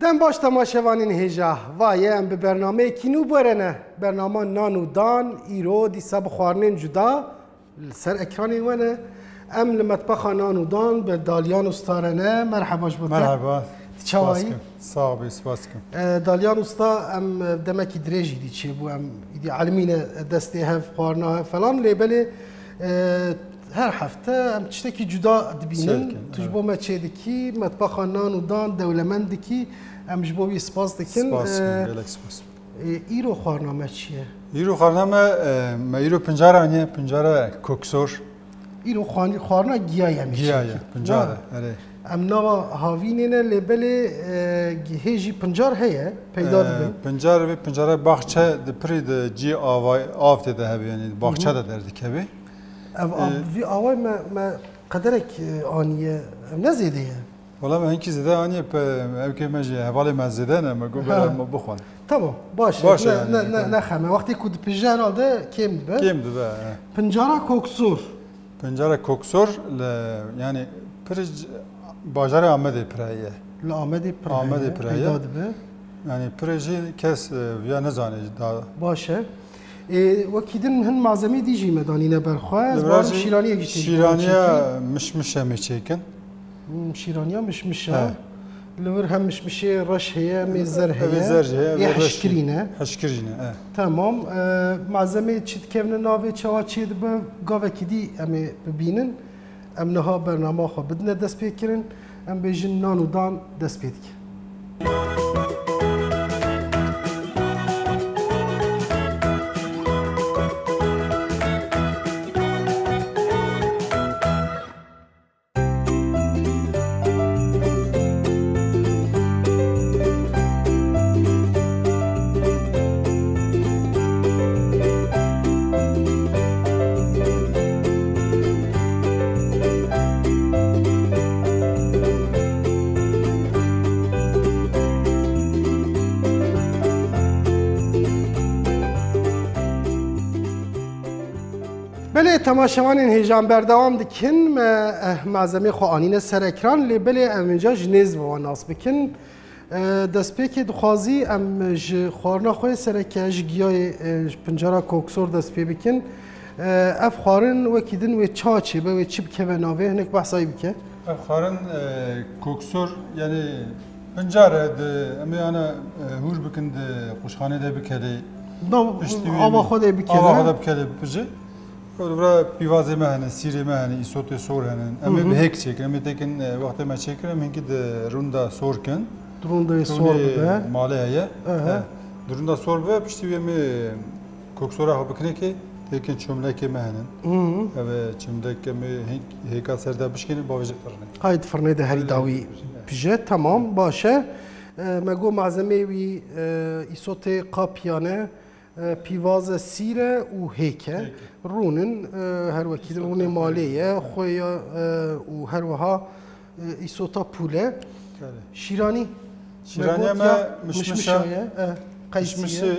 دم باش تماشاوانین هجا وایه ام به برنامه کینو برنه برنامه نان و دان ایرو دیسا بخوارنین جدا سر اکرانی ونه ام لمطبخ نان و دان به دالیان استارنه مرحباش بوده مرحبا چاوایی صاحبی سپاس کن دالیان استا ام دمکی دریجی دی چی بو ام دی علمین دستی هف خوارنا فلان لیبلی هر هفته ام تشتکی جدا دبینن تجبو ما چه دکی مطبخ نان و دان دولمند دکی ام جبوی سپاس دکن سپاس کن گلک سپاس ایرو خوارنامه چیه؟ ایرو خوارنامه ما ایرو پنجاره آنیه پنجاره کوکسور ایرو خوارنا گیاه همیشه گیاه پنجاره اره ام نوا هاوینینه لیبلی هیجی پنجار هیه پیدا دبن پنجاره باغچه دپری د جی آوای آفت ده هبی یعنی باغچه ده درد کبی وی آوای ما قدرک آنیه نزیده والله من هنکی زده آنیه اوکی مجی حوالی مزیده نه مگو برم بخوان تمام باشه نه خمه وقتی کود پنجار آده کم دبه کم دبه پنجاره کوکسور پنجاره کوکسور یعنی پرج باجار آمده پرایه آمده پرایه پیدا دبه یعنی پروژه کس ویا نزانه باشه وکیدن هن malzeme دیجی مدانینه برخواست بارم شیرانیه گیشتی شیرانیه مشمشه میچکن شیرانیه مشمشه لور هم مشمشه رش هیه میزر هیه یه حشکرینه تمام malzeme چید کهونه ناوی چوا چید به گاوه کدی امی ببینن ام نها برنامه خو بدنه دست پی کرن ام بیجن نان و دان دست پی دکن بله تماشاوان هیجان بردوام دکن معظمی خو آنین سر اکران لی بله امینجا جنیز و ناس بکن دست پی دخوازی ام خوارنا خوی سر کج گیای پنجره کوکسور دست پی بکن اف خوارن و کدن و چاچی به و چی بکه و ناوه هنک بحثایی بکه اف خوارن کوکسور یعنی پنجره ده امی آنا هور بکن ده خوشخانه ده بکلی آوا خود بکلی آوا خود بکلی بجه برای پیوازه مهنه، سیری مهنه، ایسوت سور هنن. اما به هیچ چیکن، اما تکن وقتی ما چیکرم هنگی دروندا سور کن. دروندا سور به. ماله هیه. دروندا سور به پشتی می کوکسورا ها بکنه که تکن چمله که مهنن. و چمله که می هیکا سردا بشکنه باوجه فرنه. هاید فرنه ده هری داوی پیجه تمام باشه. مگو معظمه وی ایسوت قاپیانه. پیواز سیره و هیکه رونن هر وکیل رون مالیه خویا و هر وها ایسوتا پوله شیرانی ما مشمشه قیشمشه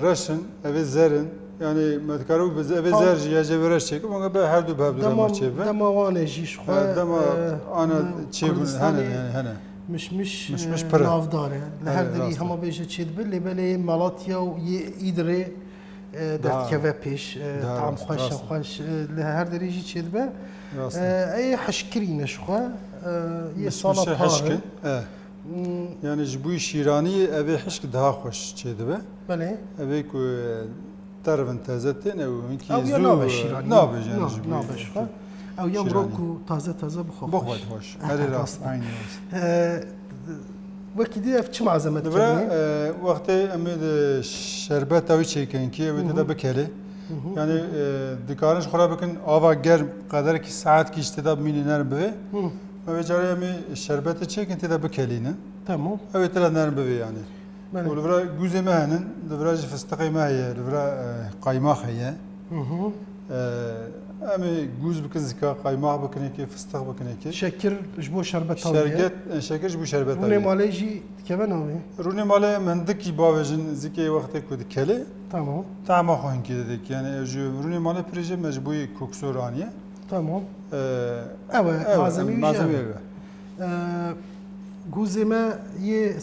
رشن اوه زرن یعنی متکارو بز اوه زرج یا جبرش چه که به هر دو به دو مرچه به دماغانه جیش خو آنا چه بود هنه مش نافداره لهر دری همه بیشه چید بله بله مالاتیا و ایدره دست که پیش طعم خوش لهر دریجی چید به ای حشکرینش خو یه سالات هاره یعنی جبوی شیرانی اوه حشک ده خوش چید به بله اوه که طرفن تازتن او اینکه او یا نابه شیرانی نابه خو او یا مروکو تازه بخواه خوش هری راست عینی راست وقتی اف چه معظمت کنی؟ وقتی امید شربت تاوی چیکن که اوی تدا بکله یعنی دکارنش خورا بکن آوا گرم قدر که ساعت کیش تدا مینی نرم بوه اوی جاری امی شربت چیکن تدا بکلینه تمام اوی تدا نرم بوه یعنی ولورا گوزه مهنن لورا فستقی ماهیه لورا قایماق هیه امی گوز بکن زیکا قایماق بکنه که فستق بکنه که شکر جبو شربت تاویه شکر جبو شربت رونه ماله جی که ناوی رونه ماله مندکی باوجن زیکا وقتی کود کله تمام تعما خواهن که دیگه یعنی جو رونه ماله پروژه مجبوری کوکسورانیه تمام اوه معظمی گوزی ما یه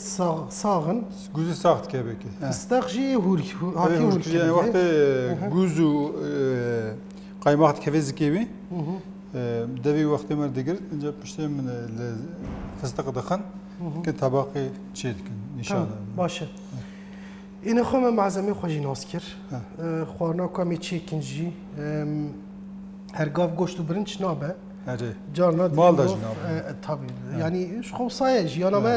ساغن گوزی ساخت که بکی استخجی هوری هاتی هوری yani vakti guzu kaymak kefezi gibi devi vakti mer digir ince pişti min fıstık dıkan ki tabakı çedik inşallah. باشه این خو من معزمی خوشی ناز کر خوارنا کمی چی کنجی هر گاف گوشت و برنج نابه جارنا مال دا جناب tabii yani خو سایه جیانا ما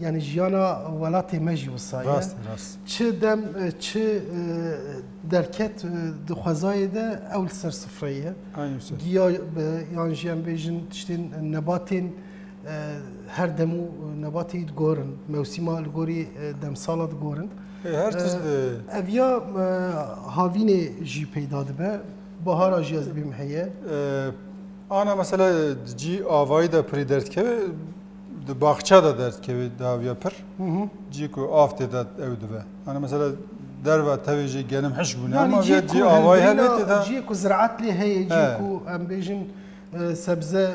yani jiyana velatê me jî wisa ye çi dem çi derket dixwazayê de ew li ser sifreyê ye giya yan jî em bêjin tiştên nebatên her demû nebatê digorin mewsîma li gorî demsala digorin ev ya havînê jî peyda dibe bahara jî ez dibîm heye ana mesela cî avayî de pirî derdkeve Bahçe da dert kevi dav yapır. Ciku afte da evde be. Hani mesela derva tevici gelim hiç bunu ama ya ci avay helet da ciku ziraatli heye ciku em bejin sebze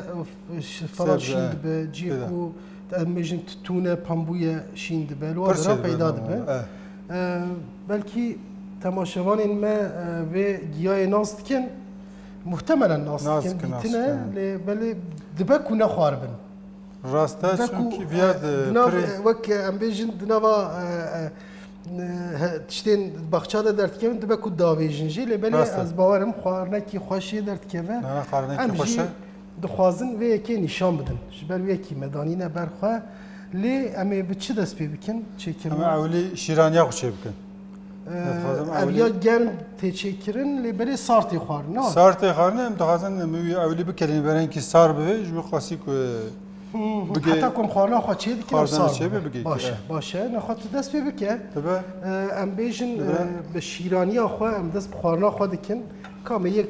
falan şind be ciku em bejin tune pambuya şind be lo da peyda be. Belki temaşavanın me ve giyay nas diken muhtemelen nas diken bitine böyle dibe kuna xarbin. Rasta çünkü viyad vek em bêjin di nava tiştên baxça de derdikevin dibe ku davêjin jî lê belê ez bawerim xwarinekî xweşiyê derdikeve em jî dixwazin vê yekê nîşan bidin ji ber wê yekî medanîne ber xwe lê em ê bi çi dest pê bikin çêkirin em ewlî şîraniya xwe çê bikin ev ya germ tê çêkirin lê belê sar tê xwarin sar tê xwarin em dixwazin em ewlî bikelin berenkî sar bibe ji bo xwasî ku حتی کن خوانا خواهد چه دیگه باشه باشه نخواد دست بی بکه ام بیشن به شیرانی آخواه ام دست خوانا خواهد کن کام یک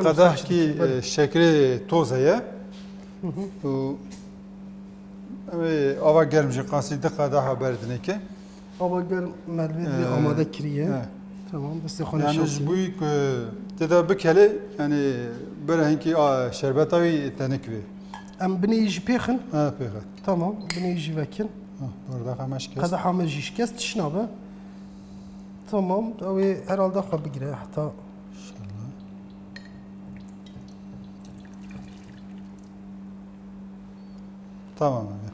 قدح کی شکل توزه و آوا گرم جی قاصیده قدح بردنه که آوا گرم ملوی آماده کریه tamam دست خانه yani جبوی که تدا بکله yani برای اینکه شربتایی تنکوی Em binê jî pêxin? Pêxin. Tamam, binê jî vekin. Bardaxa me şikest. Qedeha me jî şikest tişnabe. Tamam, ew ê herhalde xwe bigire heta. İnşallah. Tamam abi.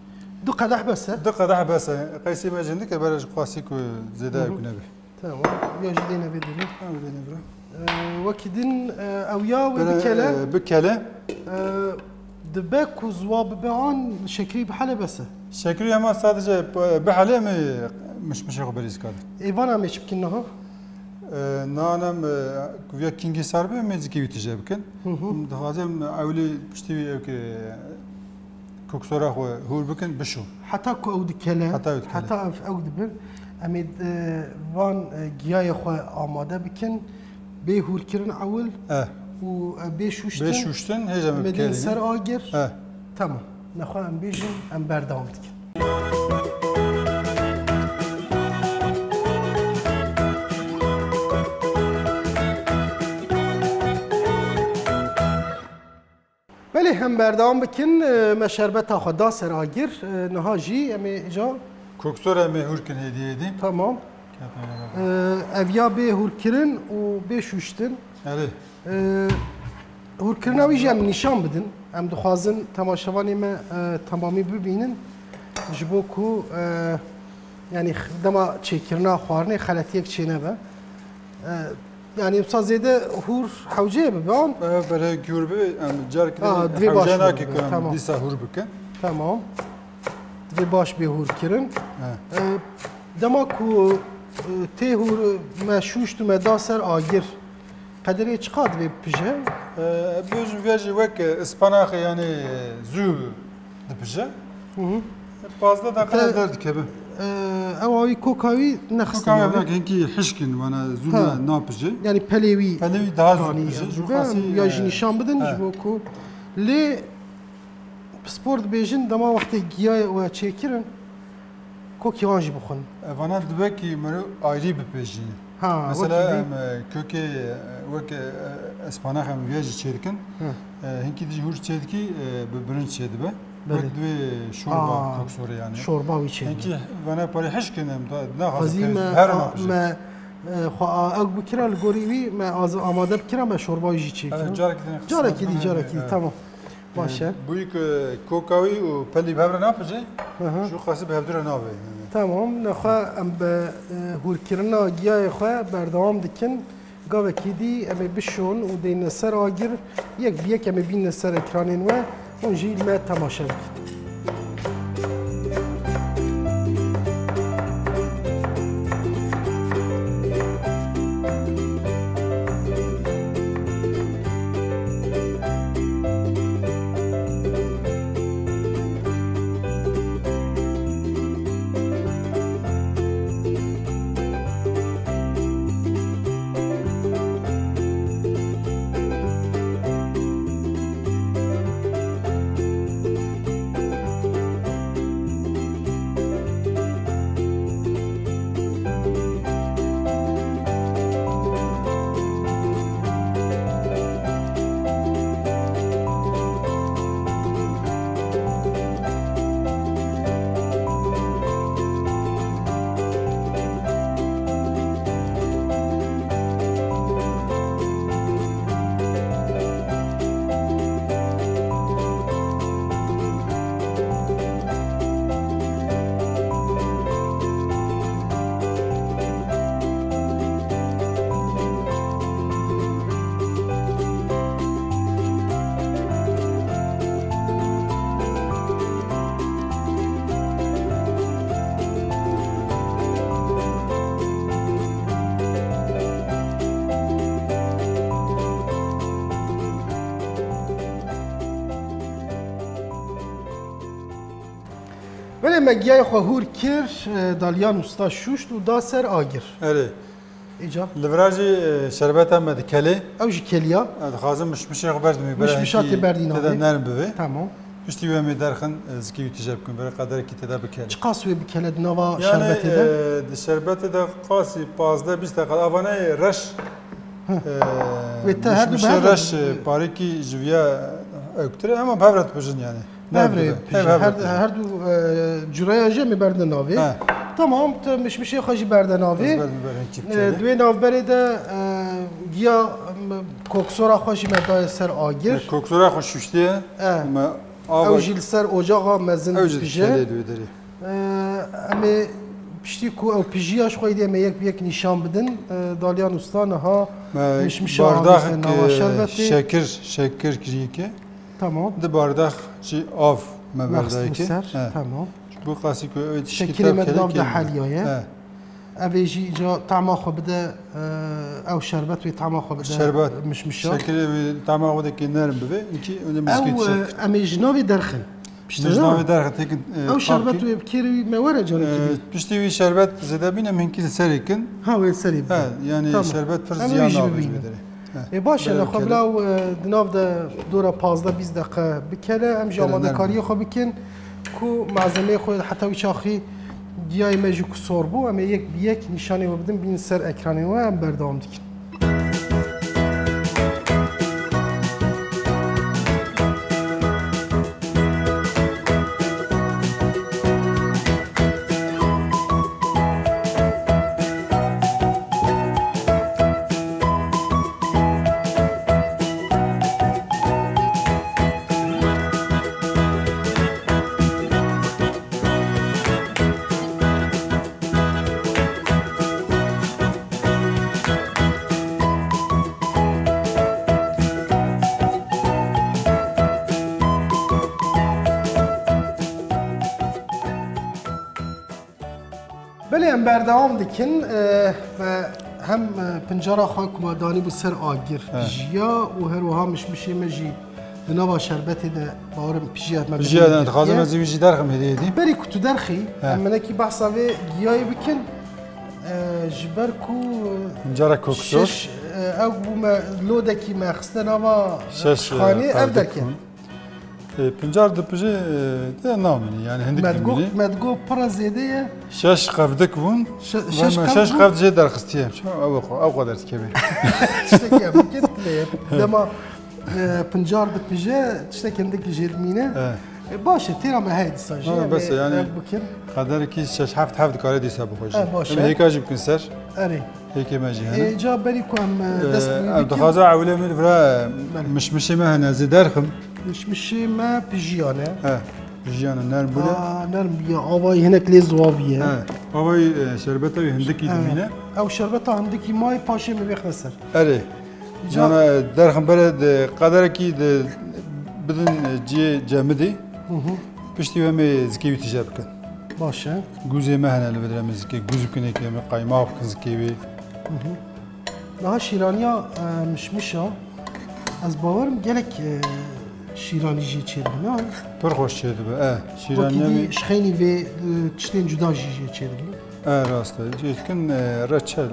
Du qedeh bese? Du qedeh bese. Qeysî me jin dike berê ji xwasî ku zêde ew nebe. Tamam, ya jî dê nebe dirî. Ew dê nebe. Wekî din ew ya wê bikele? Bikele. Dibe ku zwa bibe an şekrî bihele bese. Şekrî ama sadece bihele mi mişmişe xwe berîz kadin? Êvana me çi bikin niha? Nanem ku vêya kingî sar be me zikî wî tije bikin. Dixwazim ewlî piştî wî ew ke koksora xwe hûr bikin bişo. Heta ku ew dikele, heta ew dibin em ê van giyayê xwe amade bikin bê hûrkirin ewil و بشوشتن هیچ هم مدین سر آگر تمام نخواهم بیشیم ام بردام دیگه بله هم بردام بکن مشربت خدا سر آگر نها جی امی جا کوکسور امی هور کن هدیه edeyim tamam evya be hur kirin u be şuştin evet هورکرنا ویژه ام نشان بدن ام دخوازن تماشاوانی ما تمامی ببینن جبو کو yani dema çekirna xwarnê xeletiyek çênebe yani emsa zêde hûr hewceyê bibe an bere gûr bibe em carek hewce nakê ku em dîsa hûr bikin tamam divê baş bê hûr kirin dema ku tê hûr me şûşt û me da ser agir قدري چقاد وی پجه بيج فيجي وك اسباناخ يعني زو دبجه fazla da kadar derdik abi اواوی کوکاوی نخست کوکاوی هنگی حشکن وانا زونا ناپجه yani pelevi daha zor pije ya nişan بدن جبو کو لی sport bejin dama vakti giyay ve çekirin koki anji bخون وانا dibeki mero ayrı bir pejin mesela köke vek espanaha meviyaj çedirken hinki dici hur çediki birinci çedibe بله دوی شوربا کوکسوری یعنی شوربا وی چه اینکه ونه پاری هش کنم نه خازی ما خو اگ بکره الگوریوی ما از آماده بکره ما شوربا وی چه جاره کی تمام باشه بوی که کوکاوی و پلی بهبر نپوشه شو خاصی بهبر نابه تمام نخوا ام به هورکرنا گیاه خو بردام دکن گاو کیدی ام بشون و دین سر آگر یک ام بین سر اکرانین و اونجی ما تماشا بکن ولی مگیای خواهور کر دالیان استا شوشت و دا سر آگر اره ایجاب لبراجی شربت هم کلی اوجی کلیا خازم مشمشی خبرد می برای مشمشاتی بردین تدا نرم بوه تمام پشتی و می درخن زکی تجرب کن برای قدر کی تدا بکلی چه قاسوی بکلد نوا شربت ده یعنی شربت ده قاسی 15-20 دقیقه آوانه رش مشمشی رش پاری کی جویا اکتره اما بهرت بجن یعنی هر دو جورای آجه می برده ناوی تمام تو مشمشی خواهی برده ناوی دوی ناو برده گیا کوکسورا خواهی مدای سر آگر کوکسورا خواهی شوشتیه او جیل سر اجاقا مزن پیجه اما پشتی کو او پیجیاش خواهی دیمه یک نشان بدن دالیان استانه ها مشمشی آهی شکر کریه که تمام ده بارداخ چی آف مبردایی که تمام بو قاسی که شکر مدام ده حالیه اویجی جا طعم خو بده او شربت وی طعم خو بده شربت مشمشا شکر طعم خو بده که نرم بده اینکی اون مسکیت شک او امیجناوی درخن مجناوی درخن تکن او شربت وی بکیری موره جانه کی پشتی وی شربت زده بینه من کی سری کن ها وی سری یعنی شربت پر زیان آبی بده باشه نخو بلاو دناف ده دورا 15-20 دقیقه بکله ام جامعه کاری خو بکن کو معزمه خود حتی وی چاخی گیای مجو کسور بو اما یک نشانی و بدم بین سر اکرانی و هم بردام دکن بله ام بردام دکن و هم پنجره خاک و دانی بو سر آگر جیا و هر وها مشمشی مجی دنوا شربتی ده بارم پیجیات ما پیجیات خازم از ویجی درخم هدیه بری کتو درخی من کی بحثا و گیای بکن جبرکو پنجره کوکسور او بو لودکی مخسته نوا خانه اف درکن پنجار دپجه ده نامنی یعنی هندی کمی مدگو پر زیده شش قفدک بون شش قفد جه درخستیه او قدر تکبی تشتکی بکت دما پنجار دپجه تشتکی هندی جد مینه باشه تیرا ما هی دیساجی بس يعني بکن قدر کی شش هفت کاری دیسا بخوش باشه. هيك اجي بكن سر اره هيك ماجي هنا جا بری کم دست دخازا عوله من فرا مش ما هنا زدرخم مش ما بيجيانه جيانا نار بولا نرم بیا آوای هنک لیز وابیه هواي شربته هندكي دمينه او شربتا هندکی مای پاشه می بخسر اري انا درخم بلد قدر کی بدن جامدي پشتی همه زکی تجرب کن باشه گوزه مهنه لبدرم زکی گوز کنه که همه قایمه کن زکی بی نه شیرانیا مشمشا از باورم گلک شیرانی جی چه نه پر خوش شده به شیرانیا وقتی شخینی و چتین جدا جی چه راسته کن رچل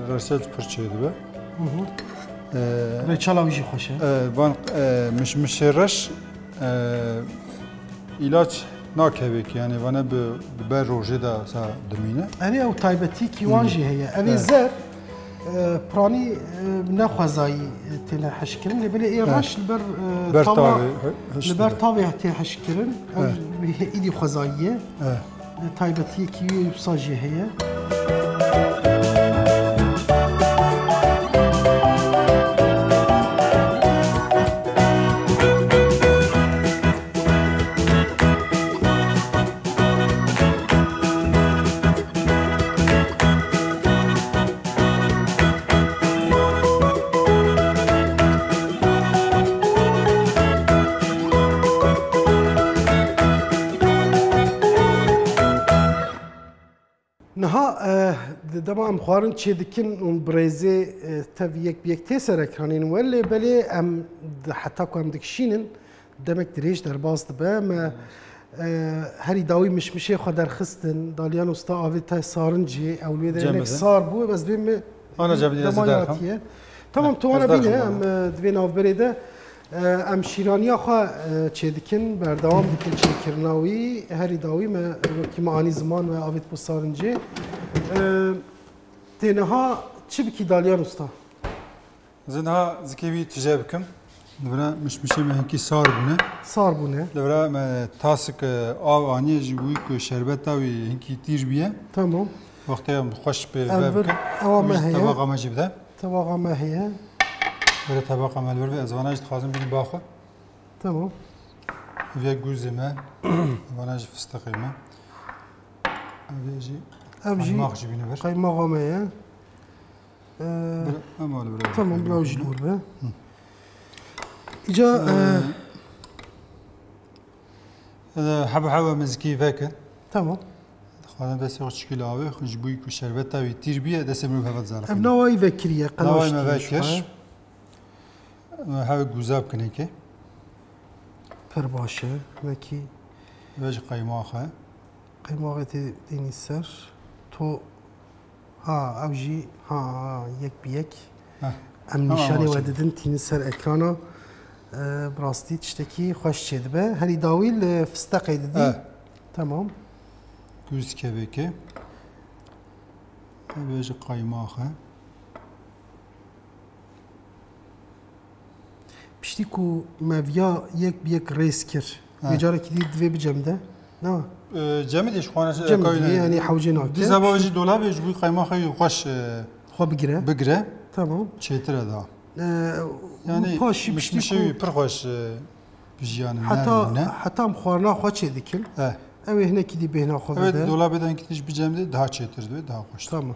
پر شده به رچل آویجی خوشه وان مش رش ilaç nakevek yani bana bir roje da sa demine. Yani o taybeti ki vanji heye. Evi zer prani ne xwazayı tene heşkirin le bile iraş ber tavi te heşkirin idi xwazayı. Taybeti ki saji heye. دما ام خوارن چه دکن اون برزه تاویک بیک تسر اکرانین ولی بله ام حتی که ام دکشینن دمک دریش در باز دبه ما هری داوی مشمشه خود در خستن دالیان استا آوی تا سارنجی اولوی در یک سار بو بس بیم انا جابني دمایاتیه تمام تو انا بینه ام دوین آف بریده ام شیرانی آخوا چه دکن بردوام دکن چه کرناوی هری داوی ما کی معانی زمان و آویت بو سارنجی تنها چی بکی دالیان استا؟ زنها زکیوی تجربکم. لورا مشمشی مهنکی سار بونه. سار بونه. لورا ما تاسک آب آنیه جوی که شربت تاوی هنکی تیر بیه. تمام. وقتی هم خوش به بکن. طبقه ما جیبده. طبقه ما هیه. ورا طبقه ما لورا ازواناج خازم بینی باخو. تمام. ویا گوزه ما. ازواناج فستقی ما. اویجی. قيمة غامية تمام بلا وجه دور به إجا حبة مزكي فاكن تمام خانم دست ياخد شكل آوي خنج بوي كو شربت تاوي تير بيه دست مرو هفت زارق نواي فكرية نواي ما فكرش هاوي جوزاب كنه كي پر باشه وكي واجه قيمة آخه قيمة ديني سر تو ها اوجي ها يك بيك ام نشاني وددن تين سر اكرانا براستي تشتكي خوش شدبه هري داويل فستقي ددي تمام جوز كبكه بيجي قايماخه بشتيكو مافيا يك بيك ريسكر بيجارك دي دوي بجمده نه جامدش خوانه جامد يعني حوجينا دي زباجي دولاب يجبي قيماخه خوش خو بقره تمام چتره دا يعني مش مشي پر خوش بجيان حتى مخورنا خو چه ديكل اوي هنا كدي بهنا خو بده دولاب بدن كتيش بجامده daha چتر دو daha خوش تمام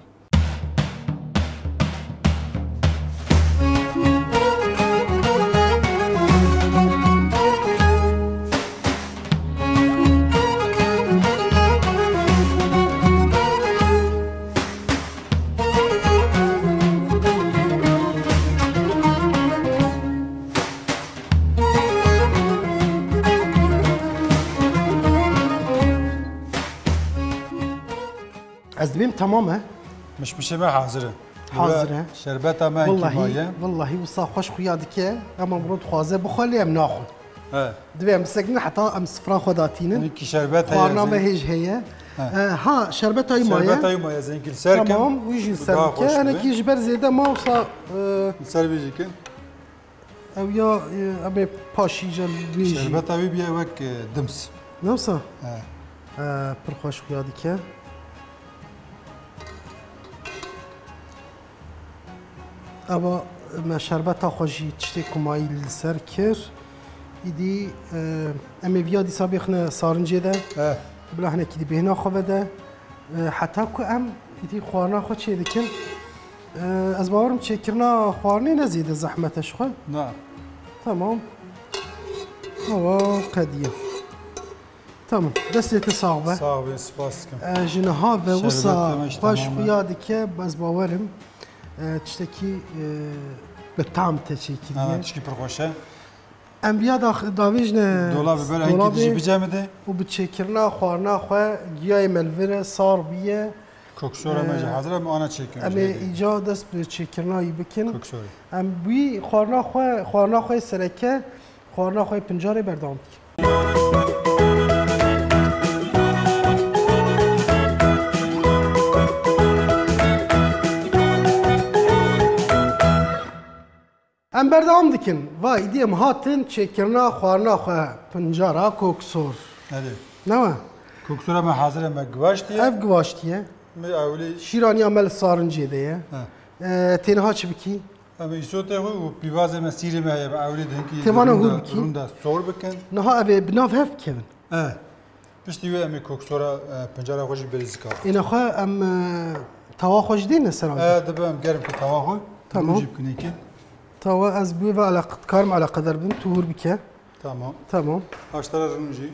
أزبيم تمامه مش ما حاضره حاضره شربتها ما والله وصا خوش خويادك اما مرود خوازه بخلي ام ناخذ دبي مسكنا حتى ام صفرا خداتين كي شربتها قارنا ما هيج هي ها شربتها هي مايه شربتها هي مايه زين كل سركه تمام ويجي السركه انا كي جبر زياده ما وصا سربيجي كن او يا ابي باشي جل شربتها هي بيا وك دمس نوسا اه پرخوش خیادی که اما ما شربت خوشی چتی کمایی لسر کر ایدی امی ویا دی سابقنا سارنجی ده اه بلا هنه کی دی بهنا خواه ده حتی که ام ایدی خوارنا خود چه دکن از باورم چه کرنا خوارنی نزیده زحمتش خود نه تمام هوا قدیه تمام دستت صعبه صعب سپاس کم جنها و وصا شربت خوش تمامه. خیادی که باز باورم تشتکی به طعم تشکی اه دیگه چی پرخوشه ام بیا داویجن دولاب ببر هنگی دیجی بجمده و بچکرنا خوارنا خو گیای ملور صار بیه کوکسور ما جه حاضر ام آنا چیکم ام ایجاد دست به چکرنایی بکن کوکسوری ام بی خوارنا خو سرکه خوارنا خو پنجاره بردام ام بردام دکن وای دیم هاتن چکرنا خوارنا خو پنجاره کوکسور هلی نه کوکسور ما حاضر ام گواشتیه اف گواشتیه می اولی شیرانی عمل سارنجی دیه اه تنها چی بکی اما ایسوته و پیواز ما سیری ما هی اولی دهنکی توانا هور بکی؟ روندا سور بکن نها اوه بناف هف کن اه پشتی و امی کوکسورا پنجره خوشی بریزکا اینا خو ام توا خوش دین سرام دبا ام گرم که توا خو تمام. جیب کنی که توا از بوی و علاقه کارم على قدر بن تهور بکه تمام تمام هاشتر رونجی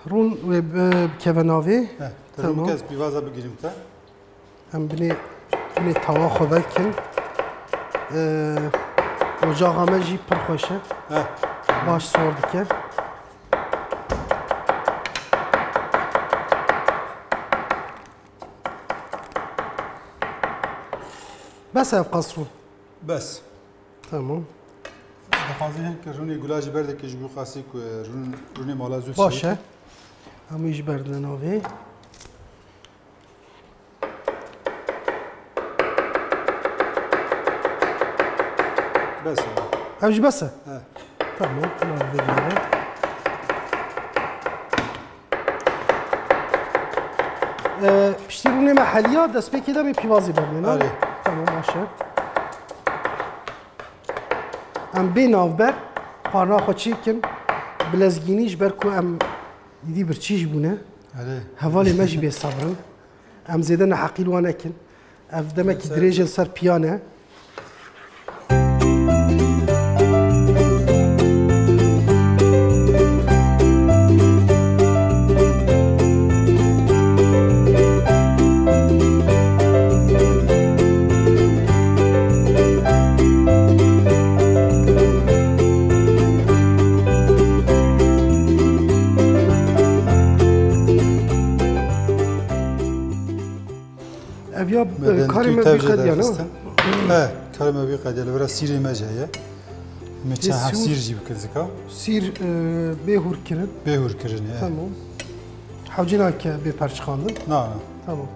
رون و بکوناوی تمام تمام. که از پیوازا بگیریم تا ام بنی توا خو وکن اجاق همه جی پر خوشه اه باش سور دکه بس اف قصرون بس تمام دخوازی هن که رونی گلاجی برده که جبو خاصی که رونی مالا زود باشه همه بردن آوی بس همجی بسه اه تمام نار بگیره پشتی رونه محلیات دست به کدام پیوازی بردن آره. تمام باشه ام بین آف بر خوانا خود چی کن بلزگینیش بر کو ام دیدی بر چیش بونه آره هوالی مجی بی صبرن ام زیده نحقیل وانه کن اف دمک دریج سر پیانه اویا کاری ما بی قدیانه اه کاری ما بی قدیانه برای سیری مجهیه میچه هم سیور. سیر جیب کرده که سیر بهور کرد بهور کردنی تمام حوجینا که به پرچ خواندن نه نه تمام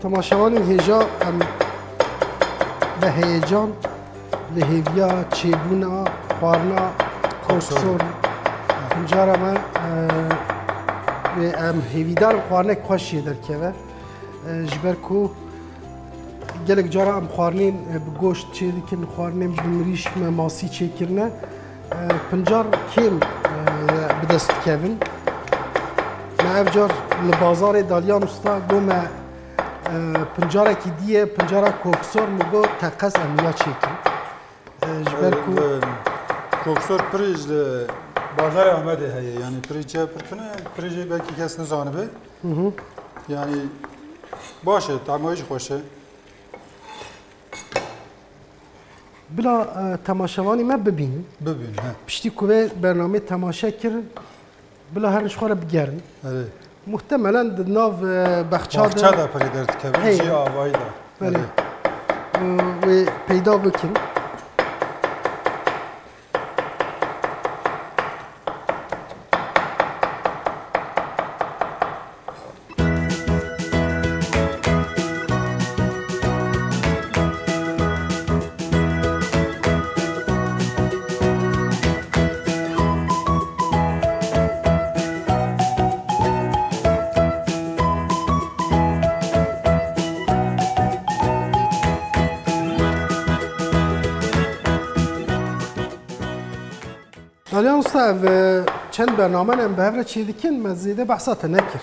تماشاوان هیجا ام به هیجان لهویا چیبونا خوارنا کوسور پنجاره من به ام هیویدار خوارنه خوشی در که جبر کو گلک جارا ام خوارنین به گوشت چی دیکن خوارنین بمریش ماسی چی کرنه پنجار کم بدست کردن ما افجار لبازار دالیان استا گم پنجاره کی دیه پنجاره کوکسور مگو تقص امیا چی کن جبر کو کوکسور پریج بازار آمده هیه یعنی پریج چه پرکنه پریج belki کس نزانه به یعنی باشه طعمایش خوشه بلا تماشاوانی ما ببین ببین ها پشتی کوه برنامه تماشا کرد بلا هرش خوره بگرن آره محتملا ناو بخچاد باغچه دا پری درد که هی. چی آوایی دا بله و پیدا بکن Aliyan usta ev çend bernamen em behevre çê dikin me zêde behsa te nekir.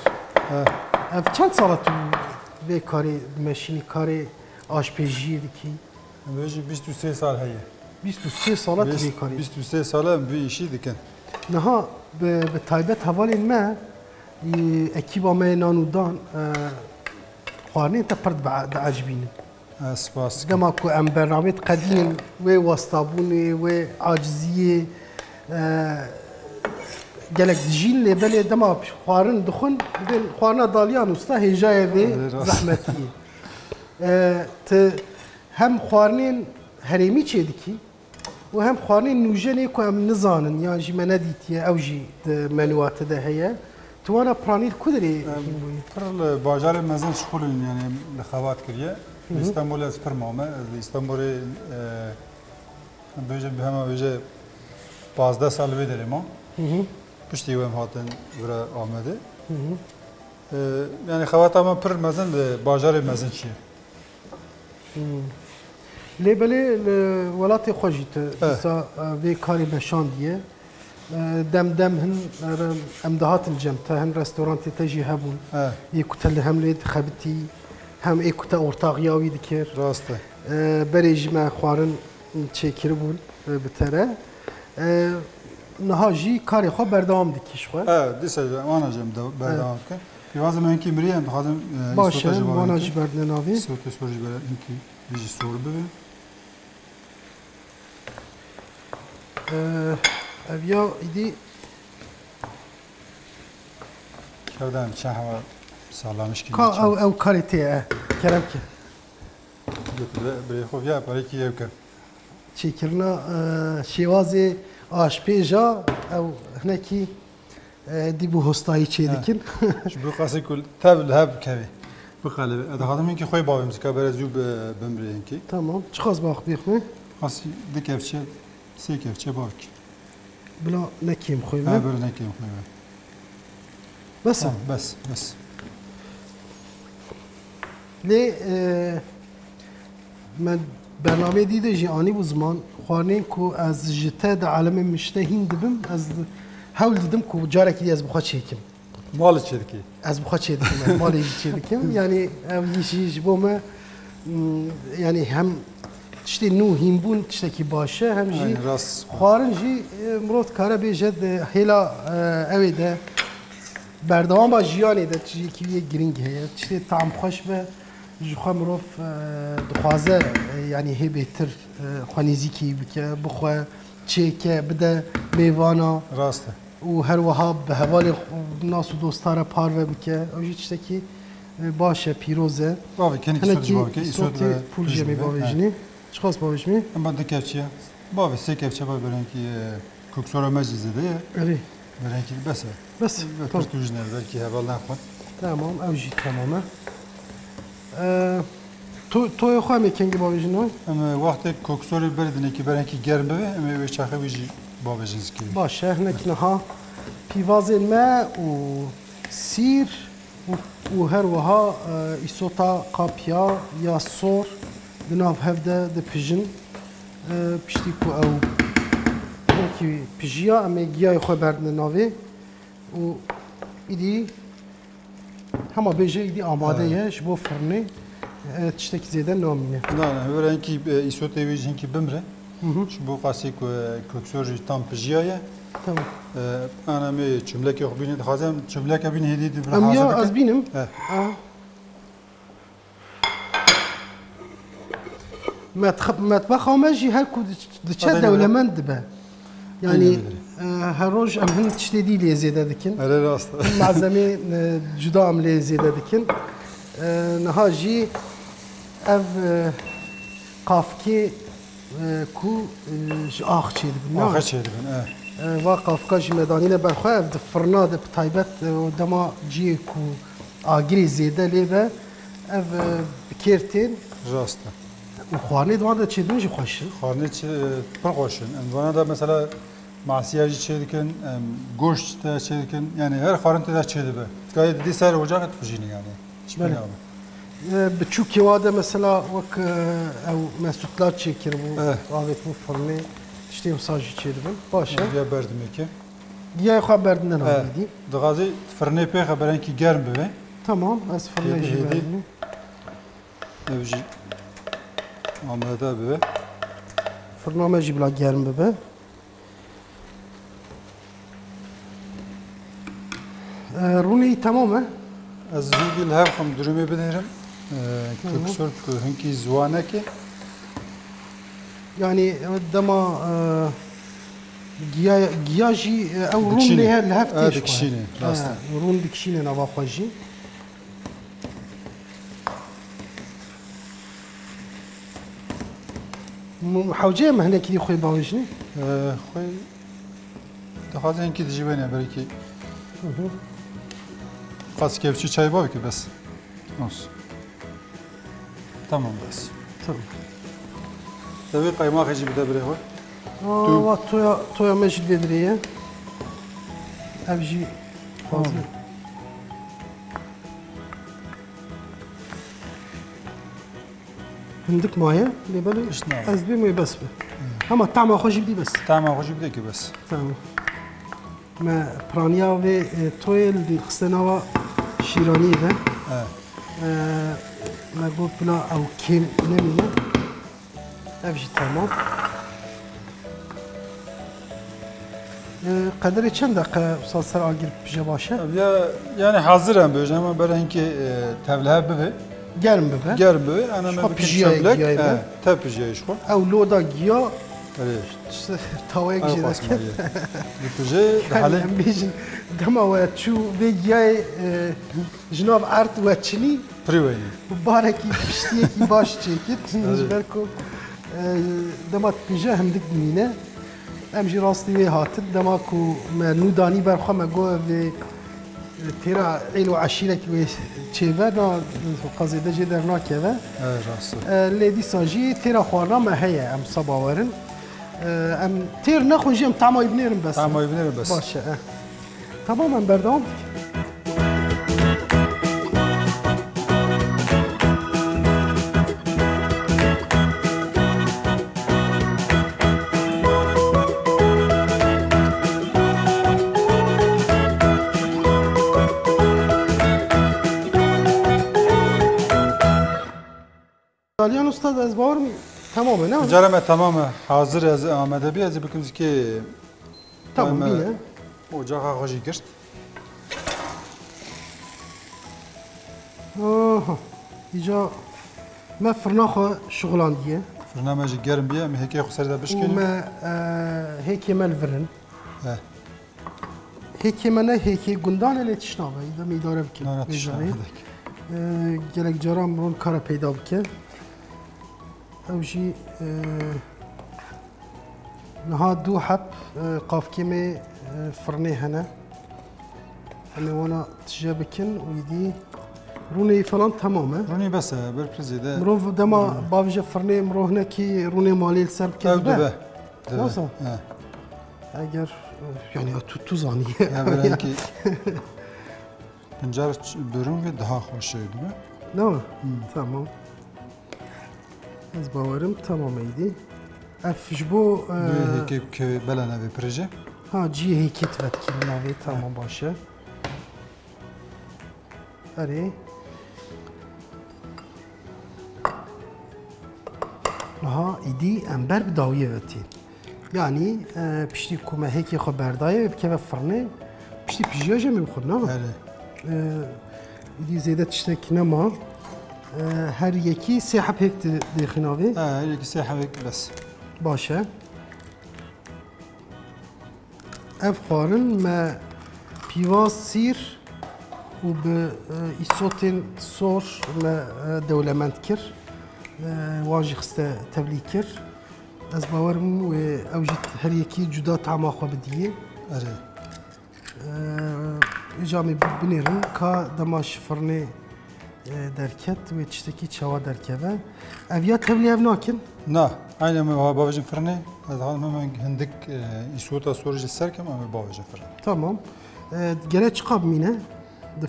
Ev çend sala tu vê karê meşînî karê aşpêjiyê dikî? Bêjî 23 sal heye. 23 sala tu vê karê. 23 sala em vê işî dikin. Niha bi taybet hevalên me ekîba me nan û dan xwarinên te pir diecibînin. Spas. Dema ku em bernamê qedînin wê wastabûnê wê aciziyê gelek dijîn lêbelê dema xwarin dixwin bidên xwarina daliyan usta hêjayê vê zehmetiyê. Tu hem xwarinên herêmî çê dikî û hem xwarinên nûjenê ku em nizanin yan jî me nedîtiye ew jî di menûata de heye. Tu wana planîr ku derê hînbûyî? Pir li bajarê mezin şixulin yani li xebat kiriye. İstanbul ez pir mame. Ez li İstanbulê bêje bi hema bêje 15 sal vê derê ma. Piştî wem hatin vira Amedê. Yani xewata me pir mezin li bajarê mezin çiye. Lêbelê li welatê xwe jî tu dîsa vê karê meşandiye. Dem hin em dihatin cem te hin restorantê te jî hebûn. Ê ku te li hem lê dixebitî hem ê ku te ortaqiya wî dikir. Rast e. Berê jî me xwarin çêkiribûn bi te re. Niha jî karê xwe berdewam dikî ji xwe. Dîsa wana cem berdewam dikin. Pîvazê me hinkî mirî em dixwazim Baş e wana jî berdine navê. Îsotê sor jî bere hinkî wî jî sor bibe. Ev ya îdî Kevdem çen heva salamış ki. ka ew karê tê ye keremke. Birê xwe ya parekî ew ke. Çêkirina şêwazê aşpêja ew hinekî dîbû hostayî çê dikin. Ji bo qasî ku tev li hev bikevê. Bixelebe. Dixwazim hinkî xwe bavê zika bere zû bimrê hinkî. Tamam. Çiqas bax bêxme. Qasî di kevçe sê kevçe bavkî. Bila nekêm xwe me. Bere nekêm xwe me. Bes e. Bes. Lê me bernamê dîde jî anî bû ziman xwarinên ku ez ji te di alemê miştehîn dibim ez hewl didim ku carekî dî ez bi xwe çêkim. Malê çê dikî. Ez bi xwe çê dikim malê jî çê dikim yanî ev jî ji bo me yanî hem tiştê nû hînbûn tiştekî baş e hem jî Rast. xwarin jî mirov dikare bêje di hêla evê de berdewama jiyanê de tiştekî wê giring heye tiştê tam xweş be ji xwe mirov dixwaze yanî hê bêtir xwe nêzîkî bike bixwe çêke bide mêvana Rast e. û her wiha bi hevalê nas û dostara parve bike ew jî tiştekî baş e pîroz e Bavê kenî hinekî bavê îsotê pûl jemê bavêjinî çiqas bavêjimî Em di kevçe. Bavê sê kevçe bavê berenkî koksora me jî zêde ye. erê Berenkî bes e. bes Pir tu jî ne belkî heval naxwin. tamam ew jî tamam e toya xwe em ê kengî bavêjin wan Em wextê koksorê berdinekî berenkî germ bibe em ê wê çaxê wî jî bavêjin zikê. baş e hinekî niha pîvazên me û sîr û her wiha îsota qapiya ya sor di nav hev de dipijin piştî ku ew hinekî pijiya em ê giyayê xwe berdine navê û îdî hema bêje îdî amade ye ji bo firnê tiştekî zêde namîne. Berenkî îsotê wî jî hinkî bimre. Ji bo qasî ku koksor jî tam pijiya ye. Tamam. An em ê çimlekê xwe bîne dixwazim çimleke bîne hêdî di Em ya ez bînim. Metbexa me jî her ku diçe dewlemend dibe. Yani her roj em hin tiştê dî lê zêde dikin. Erê rast. Malzemê cuda em lê zêde dikin. Niha jî ev qafkê ku ji ax çê dibin. Axir çê dibin. Va qafka jî medanîne berxwe ev di firna de bi taybet dema ciyê ku agirê zêde lê ve ev bikêr tên Rast e. û xwarinê di wan de çêdibin jî xweş in. Xwarinê pir xweş in. Em wana da mesela masiya jî çê dikin, goşt te çê dikin. Yani her xwarin te de çê dibe. Gayet didî ser ocaqê dipijînî yani. Biçûkê wa de mesela wek ew mesûtlar çêkiribû avêt bû firnê İşte mesajı çevirdim. Başa. Ya berdim ki. Giya haberdinden alıydı. Dağazı fırını pe xeberen ki germ be. Tamam, az fırına Hedi, hedi. verdim. Evji amada be. Fırına mecbur bile germ bebe. Runi tamam mı? Az hingil hev xam durumu binerim. Köksör hınki zwane ki. Yani dema giyaji ev run Dikşini. lehef Dikşini, rastı. Run dikşini nava xwaji. حوجه مهنه کی خوی باوجنی خوی دخوازه هنکی دیجیبنه برای کی قاس kepçe çay var ki bes. Olsun. Tamam bes. Tamam. Tabii kaymak acı bir de bre var. Aa, toya mecid vedriye. Evji fazla. Hindik maya, lebeli az bir mi bes be. Ama tamam hoş bir bes. Tamam hoş bir de ki bes. Tamam. ما پرانیا و تویل دی خستناوا شیرانی ده ما گفت بلا او کم نمیه افجی تمام قدری چند دقیقه سالسر آگیر پیجه باشه؟ Yani hazırım böyle ama ben henki tevlehe bebe. Germ bebe. Germ bebe. Ana ben pijiye giye. Tabi pijiye şu. Ev loda giya. Evet. Tavaya gidecek. Pije hale. Bizim dama ve şu ve giye jnav art ve çini. Privayı. Baraki piştiye ki baş çekit. Nizberko dama pije hem dik dinine. Em jî rastî wê hatin dema ku me nû danî ber xwe me got vê têra êl û eşîrekî wê çêve na qazê de jê dernakeve. Lê dîsa jî têra xwarina me heye em sa bawerin. Em têr nexwe jî em temayî binêrin bes. Temayî binêrin bes. Baş e. Tamam em berdewam dikin. Dalyan Usta ez bawarım tamam ne? Carame tamam hazır ez amade bi ez bikim ki tamam bine. Ocağa hoji girt. Aha. İca me fırna xwe şuğlandiye. Fırna me jî germ biye me heke xwe serî bişkînin. Me heke me virin. He. Heke me ne heke gundan ele tişnave. Da me idare bikin. Ne tişnave. Gelek caran bunun kara peyda bike. Ev jî niha dû heb qafkemê firnê hene. Em ê wana tije bikin û yidî rûnê falan tamam e. Rûnê bes e ber prizê de. Mirov dema bavêje firnê mirov hinekî rûnê malê li ser bike dibe. Nasıl? Eger yani tu zanî. Yani ki Pincar bürün ve daha hoş değil mi? Ne? Tamam. Ez bawarım tamam eydi. Ev ji bo heke belana ve proje. Ha cî heket vetkil navê tamam baş e. Erê. Aha îdî em ber bi dawiyê vetî. Yani piştî ku me hekê xwe berdaye bikeve firnê piştî pijiya jê me bixwe ne? İdî zêde tiştek nema. Her yekî sê heb hek dixînavê. Her yekî sê hevek bes. Baş e. Ev xwarin me pîvaz sîr û bi îsotên sor me dewlemend kir. Wan jî xiste tevlî kir. Ez bawerim wê ew jî her yekî cuda tema xwe bidiye. Îca me binêrin ka dema ji firnê derket wê tiştekî çawa derkeve. Ev ya tevlî ev nakin? Na, aynı me bavêjin firnê. Ez halim hemen hindik îsota sor ji ser kem em bavêjin firnê. Tamam. Gere çiqa bimîne?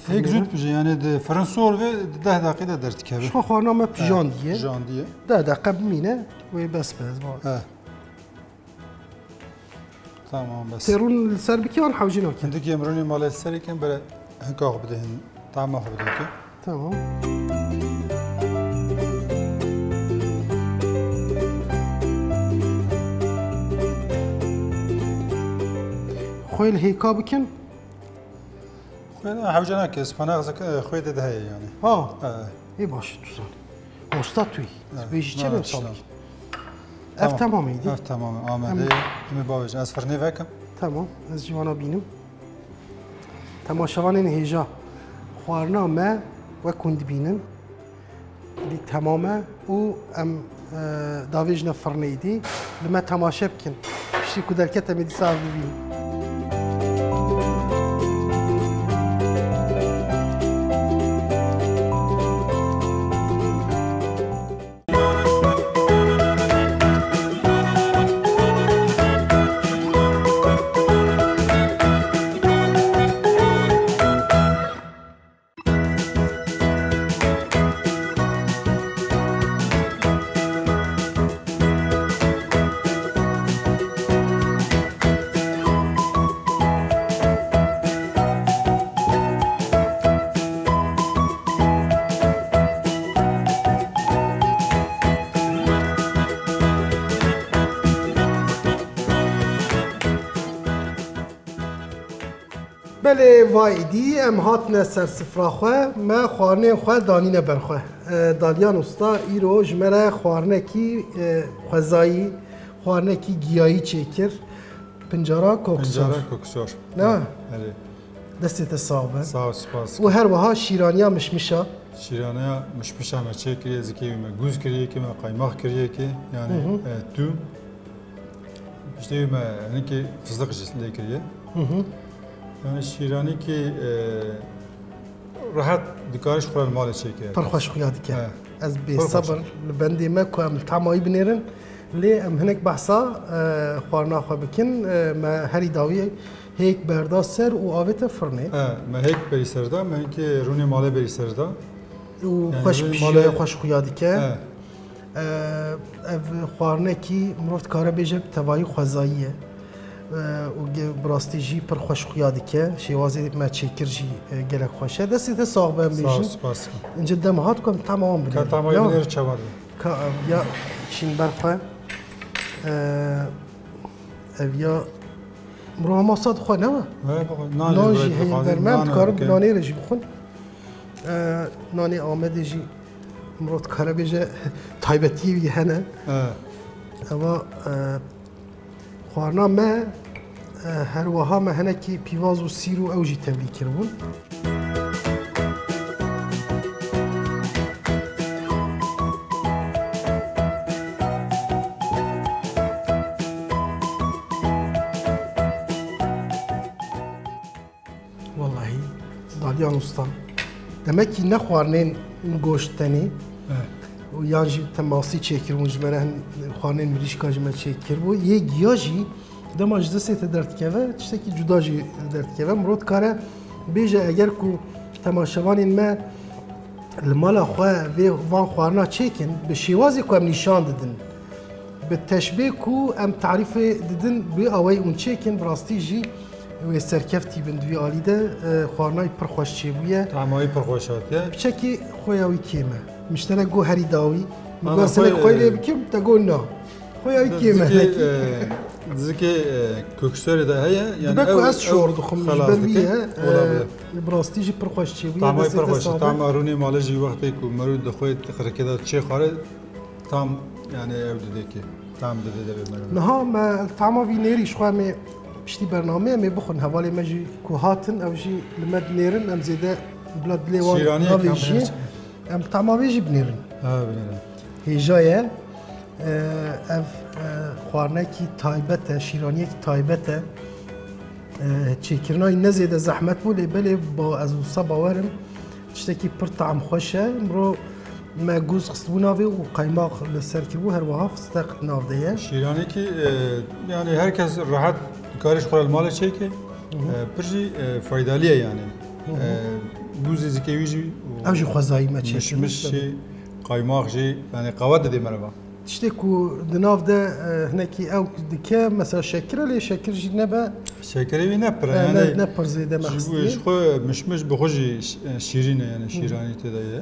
Hek zûd bije yani de firin sor ve 10 dakikada dertikeve. Şo xwarina me pijan diye. Pijan diye. 10 dakika bimîne wê bes be ez bawer. تمام بس تيرون السر بكي وان حوجينه كي عندك يمروني مال السري كان بلا هكا بدهن طعمه بدك تمام خويل هيكا بكن خويا حوجنا كيس فناغزك خويا ده هي يعني اه اه اي باش توصل وسطاتوي بيجي ما تشرب شلون. صالك اف تمام ايدي تمام آماده می باوش از فرنی وکم تمام از جوانا بینم تماشاوان هیجا خوارنا ما و کند بینن دی تمامه او ام داویجنا فرنیدی لما تماشا بکن بشتی کدرکت امیدی صاحب ببینم بله وایدی ام هاتنه سر سفرا خواه ما خوارنه خواه دانینه برخواه دالیان استا ایرو جمره خوارنه کی خوزایی خوارنه کی گیایی چکر پنجارا کوکسور پنجاره کوکسور نه بله دستت صعبه ساو سپاس و هر وها شیرانیا مشمشا شیرانه مش ما چه کریه زکی ما گوز کریه که ما قایماق کریه که یعنی تو işte ما hani ki fıstık içinde kiriye yani şirani ki rahat dikarış kuran mal çekiyor پرخوش خویادی که اه. از بی پرخوش. صبر لبندی ما که ام تعمایی بنیرن لی ام هنک بحثا خوارنا خواه بکن ما هری داوی هیک بردا سر و آویت فرنه ما هيك بری سردا ما هيك رونی ماله بری سردا و خوش روی پیجه مال- خوش خویادی که اف خوارنه کی مرفت کاره بیجه توایی خوزاییه و براستی جی پر خوش خویادی که شیوازی ما چیکر جی گلک خوشه دستی تا ساق بهم sağ ol بیجی spas اینجا دمهات کم تمام بگیر Katamayı bilir çavardı یا چین برخواه اف یا مرو هما صاد خواه نوه نانجی هی برمند کارم نانی رجی بخون نانی آمده جی مرو کاره بیجه تایبتی بی هنه اما خوارنا ما هر وها ما هنه کی پیواز و سیر و اوجی تبلیغ کربون والله داليان وسطان demek ki ne خوارنين گوشتنی و یا جی تماسی چکر و جمره خوانین مریشکا جمره چکر و یه گیاجی دم اجده سیت درد که چیزی که جدا جی درد که مرود کاره بیجه اگر کو تماشاوانین ما المال خواه و وان خوارنا چکن به شیوازی کو ام نشان دادن به تشبیه کو ام تعریف دادن به آوای اون چکن براستی جی و سرکفتی بندوی آلیده خوارنای پرخوش چی بویه Tamayı perxoşatiye بچکی خویاوی کیمه مشترک گو هری داوی آه، میگو سلک خوی- خوی لی بکیم تا گو نه خویاوی کیمه Diziki köksörü de heye yani دبکو از شور دخم خلاص جبر بیه olabilir. براستی جی پرخوش چی بویه Tamayı دستی perxoşat تصابه tam aruni malajı vakti ku merud de خوی تخرکه çe خاره tam yani evdeki tam dedi de vermem. نها ما الطعمه في نيري شخوا مي بشتي برنامج مي بخون حوالي مجي كوهاتن او جي لمد نيرن ام زيدا بلاد ليوان شيرانية نافي كم جي بنرس؟ ام طعمه بيجي بنيرن Ha bilirim. هي جايه اف خوارنه کی تایبته شیرانی کی تایبته چیکرنای نزیده زحمت بوده بله با از اوسا باورم تشتکی پر طعم خوشه مرو ما گوز خصبونا و قایماق لسر کی بو هر وها فستق نافده Şirani ki yani herkes rahat dikarış kural malı çeki pirji faydalıya yani. Buzi zikevici او جی خوازایی ما mişmiş چیکر şey kaymak şey yani kavat dedi merhaba. تشتي كو دناف ده هناكي او دكا مثلا شكر لي شكر جي نبا شکری نپره یعنی نپر زیده مخصوصی خو مش بخوجی شیرینه یعنی شیرانی تدایه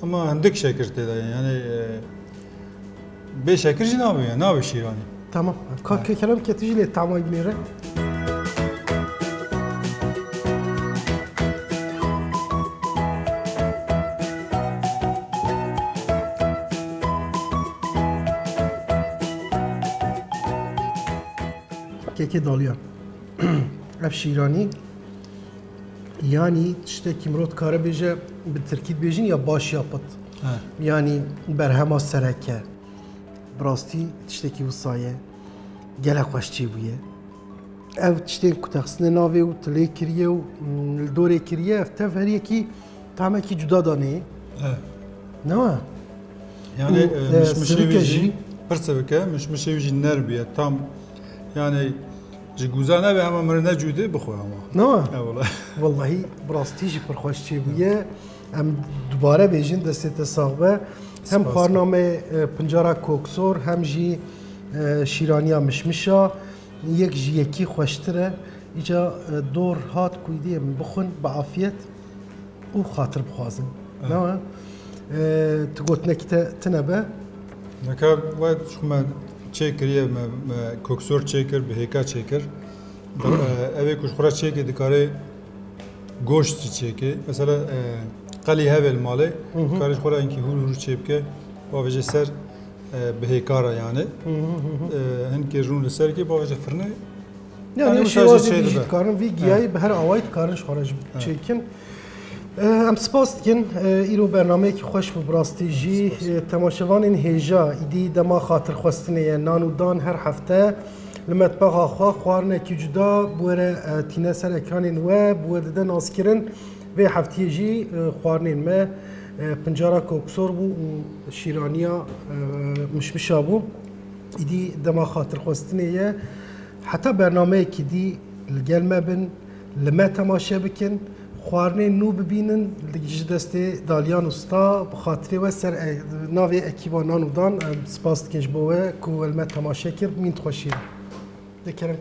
اما هندک شکر تدایه یعنی به شکر جی نابه نابه شیرانی تمام كلام كتيجي لي طعمه كبيره كيكي داليان اف شيراني يعني تشتكي مرات كاره بيجا بالتركيب بيجين يا باش يا بط يعني برهما سركه براستي تشتكي وصايه جلا خوشتي بويه او تشتكي كتخسن ناوي وتلي كريه والدوري كريه افتف هريكي طعمه كي جدا داني نوا يعني مش بيجي برسبكه مش بيجي نربيه تام يعني جوزانه به هم مرنه جوده بخو اما نوا والله والله براستي جي برخوشتي بويه ام دوباره بيجين دسته صاحبه هم خارنامه پنجارا کوکسور هم جی شیرانیا مشمشا یک جی یکی خوشتره ایجا دور هات کویدی بخون بعافیت او خاطر بخوازن نه تقول نكته تنبه نكا وايد شو ما تشيكر کوکسور تشيكر بهيكا تشيكر اوه كوش خورا تشيكر دكاري گوشت تشيكر مثلا قلی هول ماله کارش خورا اینکه هور چیپکه با وجه سر بهکاره یعنی هنگی رون سر که با وجه فرنه yani şivazi dijit karın ve giyayı her avayt karın şarj çekin ام سپاس کن ایرو برنامه که خوش براستی جی تماشاوان این هیجا ایدی دما خاطر خواستنه نان و دان هر هفته لمطبخ خوارنه که جدا بوره تینه سر اکرانین و بوره ده ناسکرن و هفته جی خوارنین ما پنجارا کوکسور بو شیرانیا مشمشا بو ایدی دما خاطر خواستنه حتی برنامه که دی لگل مبن لما تماشا بکن خوارنه نو ببینن لگیج دسته دالیان استا بخاطری و سر ناوی اکیبانان و دان سپاس کنج بوه که ولمه تماشا کرد مین خوشی دکرم